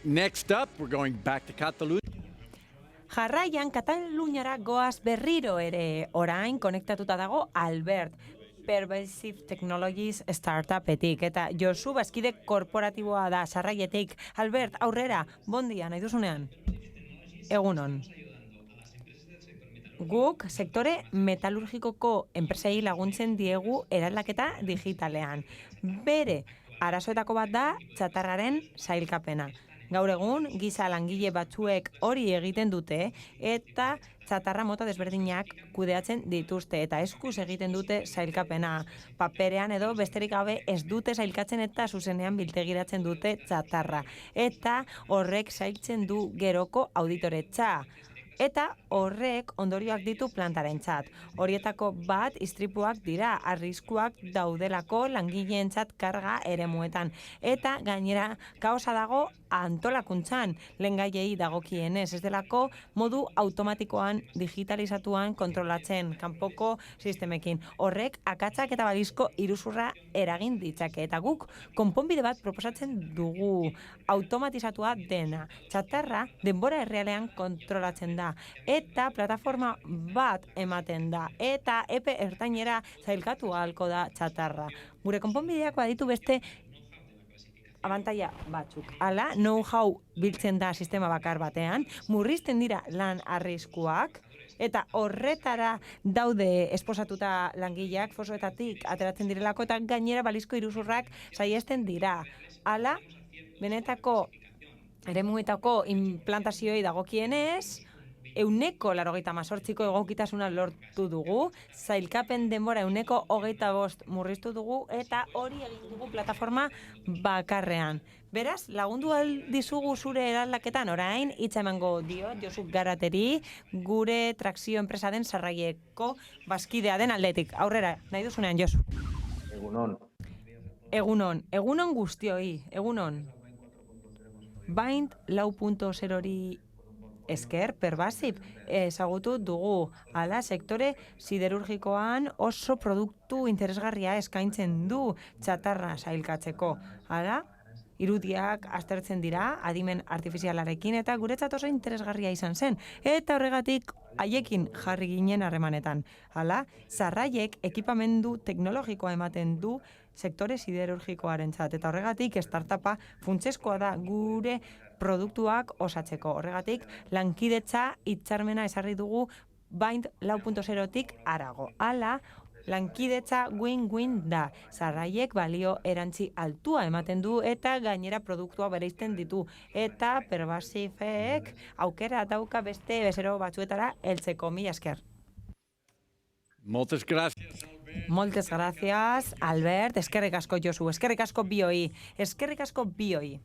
Next up, we're going back to Catalunya. Jarraian, Kataluniara goaz berriro ere orain konektatuta dago Albert, Pervasive Technologies startupetik, eta Josu bazkide korporatiboa da Sarraietik. Albert, aurrera, bon dia, nahi duzunean? Egunon. Guk sektore metalurgikoko enpresei laguntzen diegu eraldaketa digitalean. Bere arazoetako bat da txatarraren sailkapena. Gaur egun, giza langile batzuek hori egiten dute eta txatarra mota desberdinak kudeatzen dituzte eta eskuz egiten dute sailkapena. Paperean edo besterik gabe ez dute sailkatzen eta zuzenean biltegiratzen dute txatarra. Eta horrek sailtzen du geroko auditoretza. Eta horrek ondorioak ditu plantarentzat. Horietako bat istripuak dira, arriskuak daudelako langileentzat karga eremuetan. Eta gainera kaosa dago antolakuntzan, lehengaiei dagokienez, ez delako modu automatikoan, digitalizatuan kontrolatzen kanpoko sistemekin. Horrek akatsak eta balizko iruzurra eragin ditzake. Eta guk konponbide bat proposatzen dugu, automatizatua dena. Txatarra denbora errealean kontrolatzen da. Eta plataforma bat ematen da. Eta epe ertainera zailkatu ahalko da txatarra. Gure konponbideak baditu beste abantaila batzuk. Hala, know-how biltzen da sistema bakar batean, murrizten dira lan arriskuak, eta horretara daude esposatuta langileak fosoetatik ateratzen direlako eta gainera balizko iruzurrak saihesten dira. Hala, benetako eremuetako implantazioei dagokienez, 198ko egokitasuna lortu dugu, zailkapen denbora 125 murriztu dugu eta hori egin dugu plataforma bakarrean. Beraz, lagundu aldizugu zure eraldaketan orain, hitza emango diot Josu Garateri, gure trakzio enpresa den Sarraieko bazkidea den aldetik. Aurrera, nahi duzunean, Josu. Egunon. Egunon guztioi, egunon. Bind 4.0 esker, Pervasive, ezagutu dugu. Hala, sektore siderurgikoan oso produktu interesgarria eskaintzen du txatarra sailkatzeko. Hala, irudiak aztertzen dira, adimen artifizialarekin, eta guretzat oso interesgarria izan zen. Eta horregatik haiekin jarri ginen harremanetan. Hala, Sarraiek ekipamendu teknologikoa ematen du sektore siderurgikoarentzat. Eta horregatik startupa funtsezkoa da gure produktuak osatzeko. Horregatik, lankidetza hitzarmena ezarri dugu Bind 4.0tik harago. Hala, lankidetza win-win da. Sarraiek balio erantzi altua ematen du eta gainera produktua bereizten ditu. Eta Pervasivek aukera dauka beste bezero batzuetara heltzeko. Mila esker. Moltes gracias. Moltes gracias, Albert. Eskerrik asko, Josu. Eskerrik asko bioi.